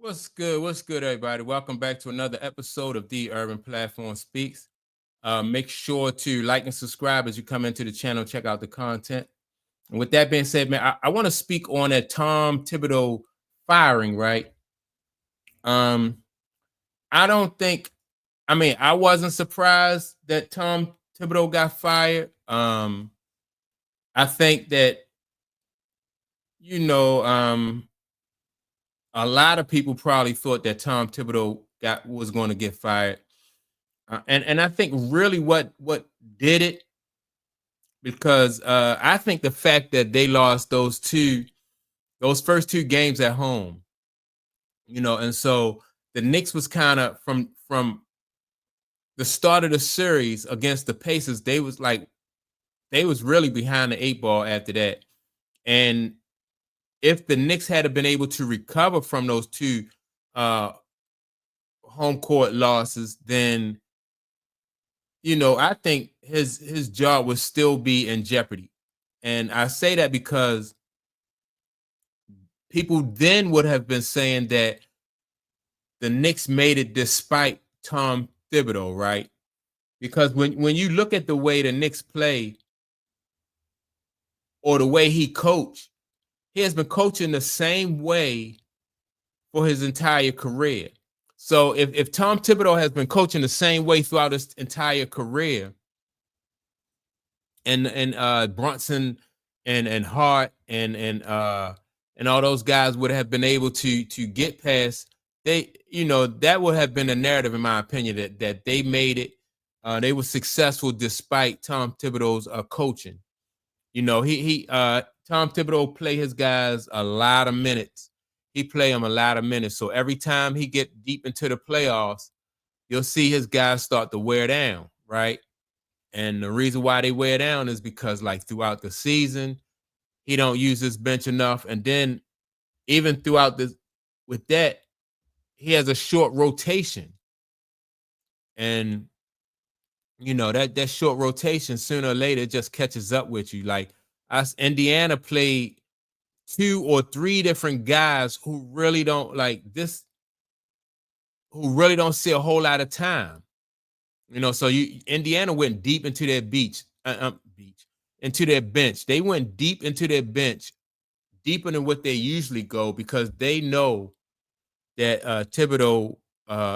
What's good? What's good, everybody? Welcome back to another episode of The Urban Platform Speaks. Make sure to like and subscribe as you come into the channel, check out the content. And with that being said, man, I want to speak on that Tom Thibodeau firing, right? Um, I don't think, I wasn't surprised that Tom Thibodeau got fired. I think that, you know, um, a lot of people probably thought that Tom Thibodeau was going to get fired. And I think really what did it, because I think the fact that they lost those first two games at home, and so the Knicks was kind of from the start of the series against the Pacers, they was really behind the eight ball after that. And if the Knicks had been able to recover from those two uh home court losses, then I think his job would still be in jeopardy. And I say that because people then would have been saying that the Knicks made it despite Tom Thibodeau, right? Because when you look at the way the Knicks play or the way he coached, he has been coaching the same way for his entire career. So if Tom Thibodeau has been coaching the same way throughout his entire career, and Brunson and Hart and all those guys would have been able to get past, that would have been a narrative, in my opinion, that they made it. They were successful despite Tom Thibodeau's coaching. Tom Thibodeau play his guys a lot of minutes. He play them a lot of minutes. So every time he get deep into the playoffs, you'll see his guys start to wear down, right? And the reason why they wear down is because, like, throughout the season, he don't use his bench enough. And then even throughout with that, he has a short rotation. And that short rotation sooner or later just catches up with you. Like Indiana played two or three different guys who really don't see a whole lot of time. So Indiana went deep into their into their bench. They went deep into their bench, deeper than what they usually go, because they know that Thibodeau,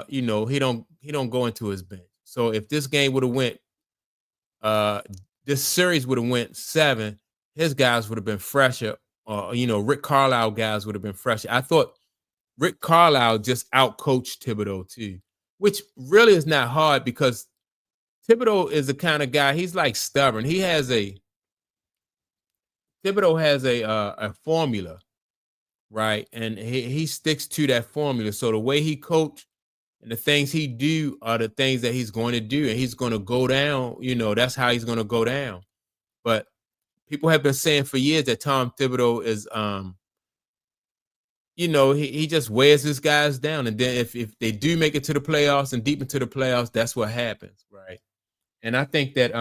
he don't go into his bench. So if this game would have went, this series would have went 7, his guys would have been fresher. Rick Carlisle guys would have been fresher. I thought Rick Carlisle just outcoached Thibodeau too, which really is not hard because Thibodeau is the kind of guy, he's like stubborn. Thibodeau has a formula, right? And he sticks to that formula. So the way he coach and the things he do are the things that he's going to do, and he's going to go down. That's how he's going to go down. But people have been saying for years that Tom Thibodeau is, he just wears his guys down. And then if they do make it to the playoffs and deep into the playoffs, that's what happens, right? And I think that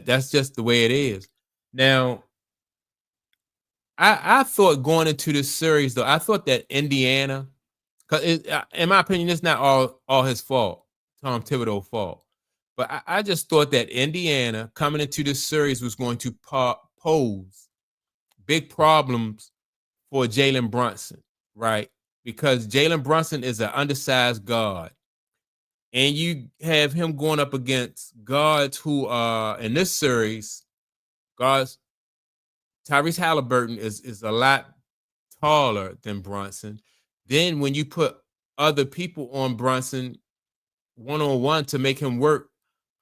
that's just the way it is. Now, I thought going into this series, though, I thought that Indiana, because in my opinion, it's not all his fault, Tom Thibodeau's fault. But I just thought that Indiana coming into this series was going to pose big problems for Jalen Brunson, right? Because Jalen Brunson is an undersized guard. And you have him going up against guards who are, in this series, guards, Tyrese Halliburton is a lot taller than Brunson. Then when you put other people on Brunson one-on-one to make him work,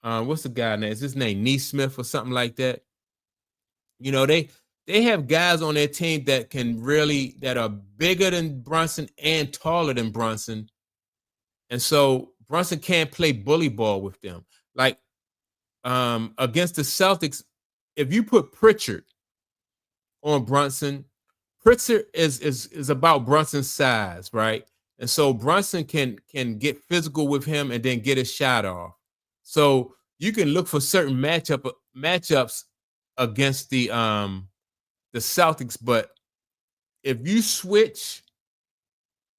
what's the guy name? Is his name Neesmith or something like that? They have guys on their team that are bigger than Brunson and taller than Brunson. And so Brunson can't play bully ball with them. Like against the Celtics, if you put Pritchard on Brunson, Pritchard is about Brunson's size, right? And so Brunson can get physical with him and then get his shot off. So you can look for certain matchups against the Celtics, but if you switch,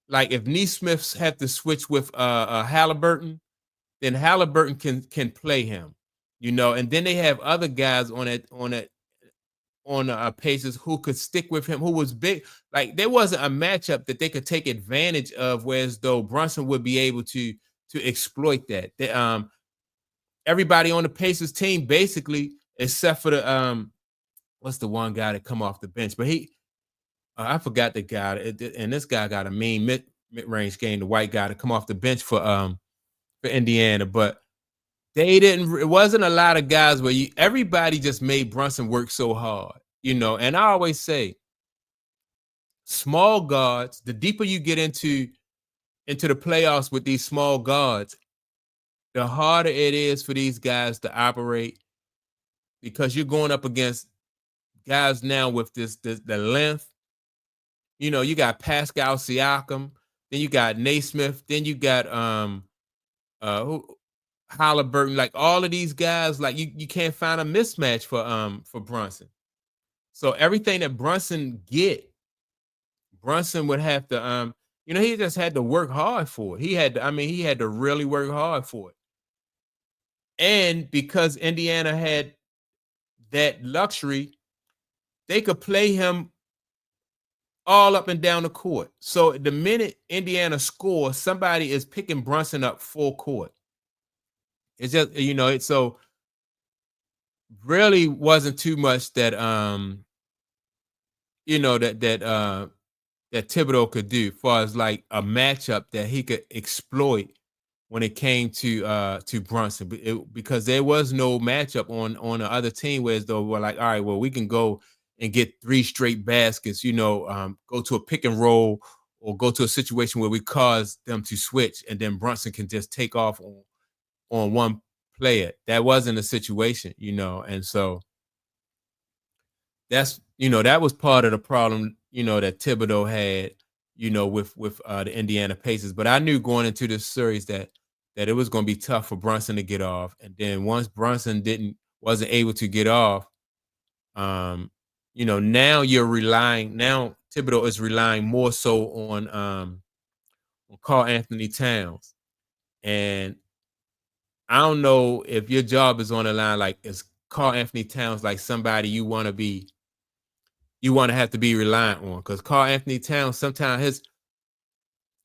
like if Neesmiths have to switch with Halliburton, then Halliburton can play him, and then they have other guys on Pacers who could stick with him, who was big. Like there wasn't a matchup that they could take advantage of, whereas though Brunson would be able to exploit that. Everybody on the Pacers team, basically, except for the what's the one guy that come off the bench, but I forgot the guy, and this guy got a mean mid range game, the white guy to come off the bench for Indiana, but they didn't. It wasn't a lot of guys where everybody just made Brunson work so hard, And I always say, small guards. The deeper you get into the playoffs with these small guards, the harder it is for these guys to operate because you're going up against guys now with the length. You got Pascal Siakam, then you got Naismith, then you got who Halliburton, like all of these guys, like you can't find a mismatch for Brunson. So everything that Brunson would have to he just had to work hard for it. He had to really work hard for it. And because Indiana had that luxury, they could play him all up and down the court. So the minute Indiana scores, somebody is picking Brunson up full court. It's just, it's so really wasn't too much that that Thibodeau could do as far as like a matchup that he could exploit when it came to Brunson, because there was no matchup on the other team, whereas though we're like, all right, well, we can go and get 3 straight baskets, go to a pick and roll or go to a situation where we cause them to switch, and then Brunson can just take off on one player. That wasn't a situation, and so that was part of the problem, that Thibodeau had, with the Indiana Pacers. But I knew going into this series that it was going to be tough for Brunson to get off. And then once Brunson wasn't able to get off, now Thibodeau is relying more so on Karl Anthony Towns. And I don't know if your job is on the line, like is Karl Anthony Towns like somebody you want to have to be reliant on, because Karl Anthony Towns sometimes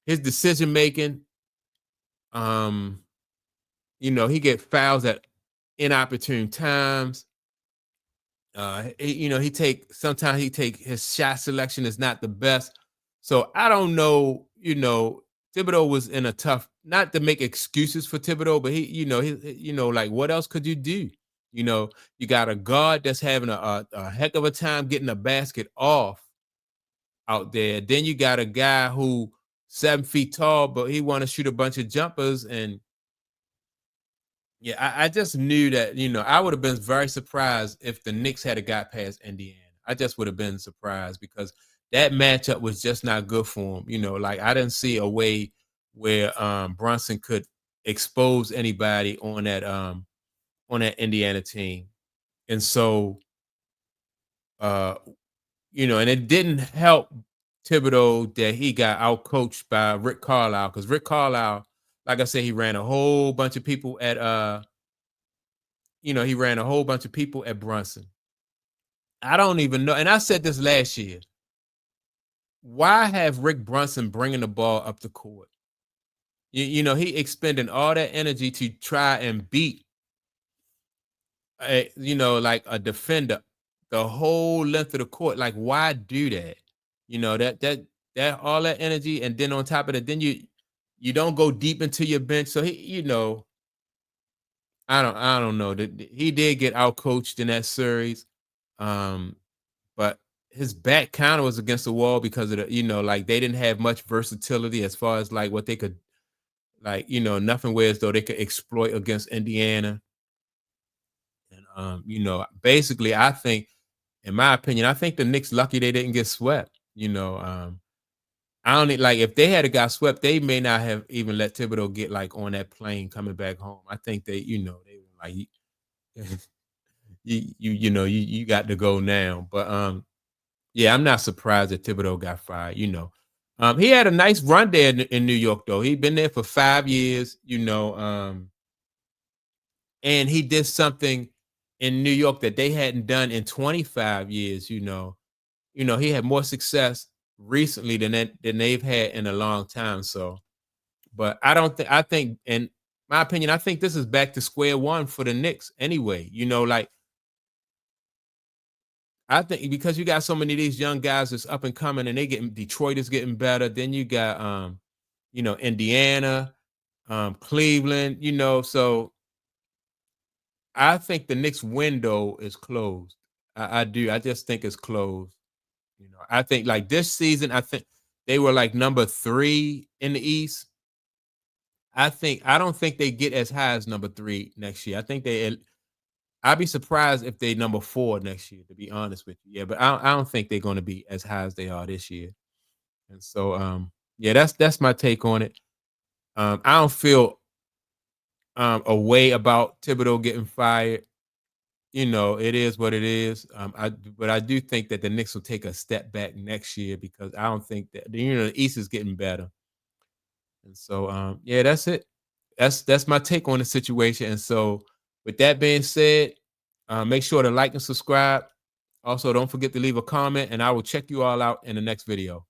his decision making, he get fouls at inopportune times. Sometimes he take his shot selection is not the best. So I don't know, Thibodeau was in a tough, not to make excuses for Thibodeau, but like what else could you do? You got a guard that's having a heck of a time getting a basket off out there. Then you got a guy who 7 feet tall, but he want to shoot a bunch of jumpers. And yeah, I just knew that, I would have been very surprised if the Knicks had got past Indiana. I just would have been surprised because that matchup was just not good for him. Like I didn't see a way where Brunson could expose anybody on that Indiana team. And so and it didn't help Thibodeau that he got outcoached by Rick Carlisle, because Rick Carlisle, like I said, he ran a whole bunch of people at Brunson. I don't even know, and I said this last year. Why have Rick Brunson bringing the ball up the court? He expending all that energy to try and beat like a defender the whole length of the court. Like, why do that? That all that energy, and then on top of it, then you don't go deep into your bench. So he, I don't know. He did get out coached in that series, but his back counter was against the wall because of like they didn't have much versatility as far as like what they could, like nothing where as though they could exploit against Indiana. And basically, I think, in my opinion, I think the Knicks lucky they didn't get swept. I don't need, like, if they had got swept, they may not have even let Thibodeau get like on that plane coming back home. I think they were like, you got to go now. But Yeah, I'm not surprised that Thibodeau got fired. He had a nice run there in New York, though. He'd been there for 5 years, and he did something in New York that they hadn't done in 25 years. He had more success recently than they've had in a long time. So, but I don't think I think, in my opinion, I think this is back to square one for the Knicks anyway. Like, I think because you got so many of these young guys that's up and coming, and Detroit is getting better. Then you got Indiana, Cleveland. So I think the Knicks window is closed. I do. I just think it's closed. I think like this season, I think they were like number 3 in the East. I don't think they get as high as number 3 next year. I think I'd be surprised if they number 4 next year, to be honest with you. Yeah, but I don't think they're going to be as high as they are this year. And so, yeah, that's my take on it. I don't feel a way about Thibodeau getting fired. It is what it is. But I do think that the Knicks will take a step back next year because I don't think that the East is getting better. And so, yeah, that's it. That's my take on the situation. And so, with that being said, make sure to like and subscribe. Also, don't forget to leave a comment, and I will check you all out in the next video.